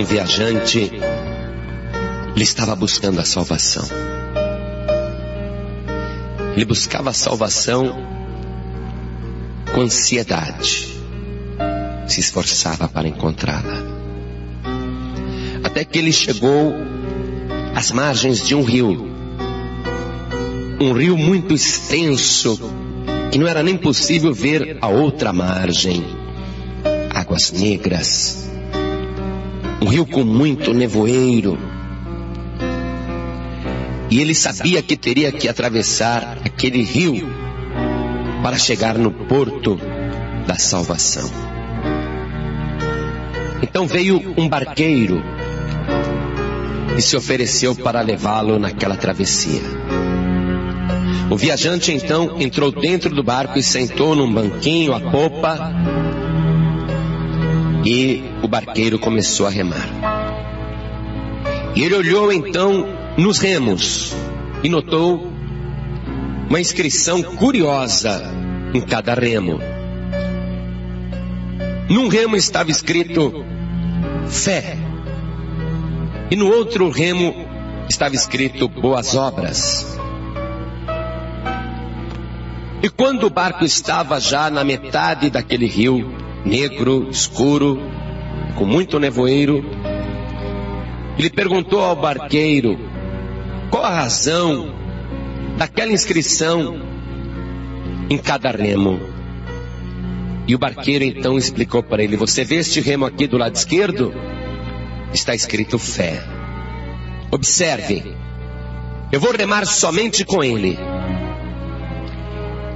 um viajante, ele estava buscando a salvação. Ele buscava a salvação com ansiedade, se esforçava para encontrá-la. Até que ele chegou às margens de um rio muito extenso, que não era nem possível ver a outra margem. Águas negras, um rio com muito nevoeiro. E ele sabia que teria que atravessar aquele rio para chegar no porto da salvação. Então veio um barqueiro e se ofereceu para levá-lo naquela travessia. O viajante então entrou dentro do barco e sentou num banquinho à popa, e o barqueiro começou a remar. E ele olhou então nos remos e notou uma inscrição curiosa em cada remo. Num remo estava escrito fé, e no outro remo estava escrito boas obras. E quando o barco estava já na metade daquele rio negro, escuro, com muito nevoeiro, ele perguntou ao barqueiro qual a razão daquela inscrição em cada remo. E o barqueiro então explicou para ele: você vê este remo aqui do lado esquerdo? Está escrito fé. Observe, eu vou remar somente com ele.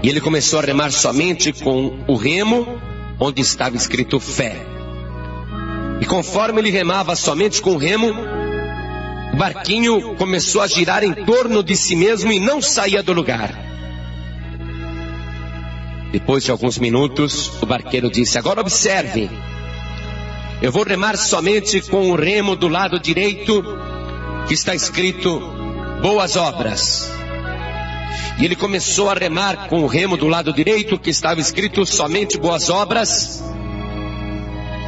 E ele começou a remar somente com o remo onde estava escrito fé. E conforme ele remava somente com o remo, o barquinho começou a girar em torno de si mesmo e não saía do lugar. Depois de alguns minutos, o barqueiro disse: agora observe, eu vou remar somente com o remo do lado direito, que está escrito boas obras. E ele começou a remar com o remo do lado direito, que estava escrito somente boas obras.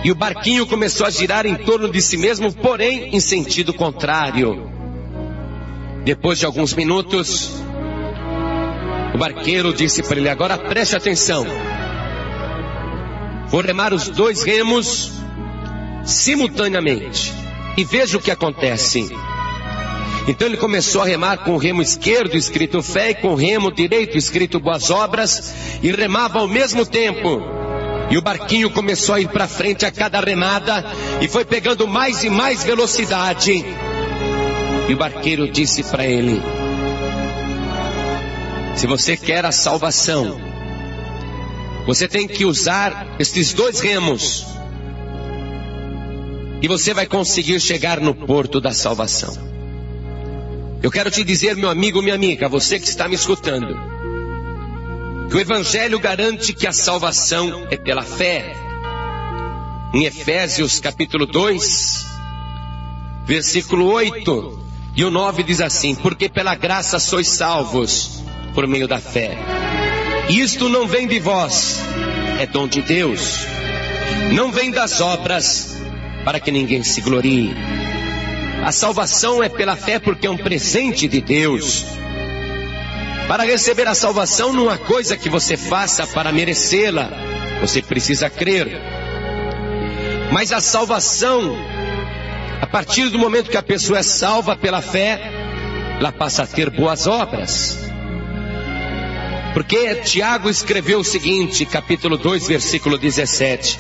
E o barquinho começou a girar em torno de si mesmo, porém em sentido contrário. Depois de alguns minutos, o barqueiro disse para ele: agora preste atenção, vou remar os dois remos simultaneamente e veja o que acontece. Então ele começou a remar com o remo esquerdo escrito fé e com o remo direito escrito boas obras, e remava ao mesmo tempo. E o barquinho começou a ir para frente a cada remada e foi pegando mais e mais velocidade. E o barqueiro disse para ele: se você quer a salvação, você tem que usar estes dois remos, e você vai conseguir chegar no porto da salvação. Eu quero te dizer, meu amigo, minha amiga, você que está me escutando, que o Evangelho garante que a salvação é pela fé. Em Efésios capítulo 2, versículo 8 e o 9 diz assim: porque pela graça sois salvos por meio da fé. Isto não vem de vós, é dom de Deus. Não vem das obras, para que ninguém se glorie. A salvação é pela fé, porque é um presente de Deus. Para receber a salvação não há coisa que você faça para merecê-la, você precisa crer. Mas a salvação, a partir do momento que a pessoa é salva pela fé, ela passa a ter boas obras. Porque Tiago escreveu o seguinte, capítulo 2, versículo 17: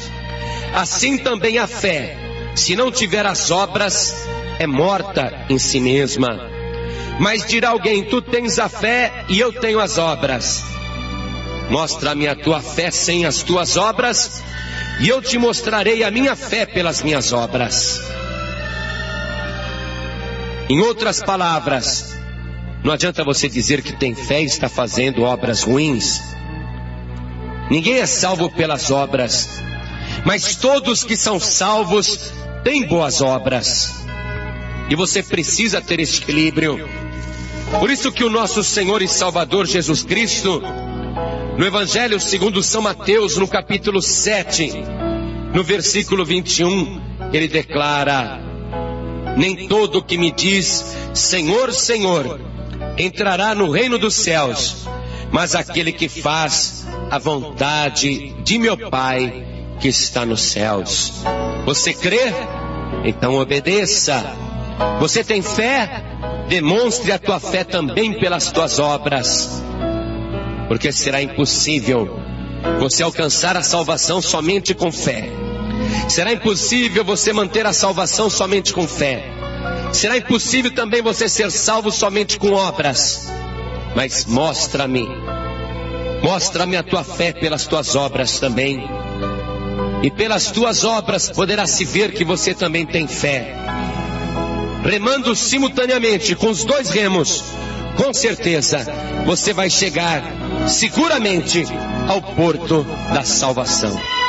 assim também a fé, se não tiver as obras, é morta em si mesma. Mas dirá alguém: tu tens a fé e eu tenho as obras. Mostra-me a tua fé sem as tuas obras, e eu te mostrarei a minha fé pelas minhas obras. Em outras palavras, não adianta você dizer que tem fé e está fazendo obras ruins. Ninguém é salvo pelas obras, mas todos que são salvos têm boas obras. E você precisa ter esse equilíbrio. Por isso que o nosso Senhor e Salvador Jesus Cristo, no Evangelho segundo São Mateus, no capítulo 7, no versículo 21, ele declara: nem todo que me diz Senhor, Senhor entrará no reino dos céus, mas aquele que faz a vontade de meu Pai que está nos céus. Você crê? Então obedeça. Você tem fé? Demonstre a tua fé também pelas tuas obras, porque será impossível você alcançar a salvação somente com fé. Será impossível você manter a salvação somente com fé. Será impossível também você ser salvo somente com obras. Mas mostra-me a tua fé pelas tuas obras também. E pelas tuas obras poderá se ver que você também tem fé. Remando simultaneamente com os dois remos, com certeza você vai chegar seguramente ao porto da salvação.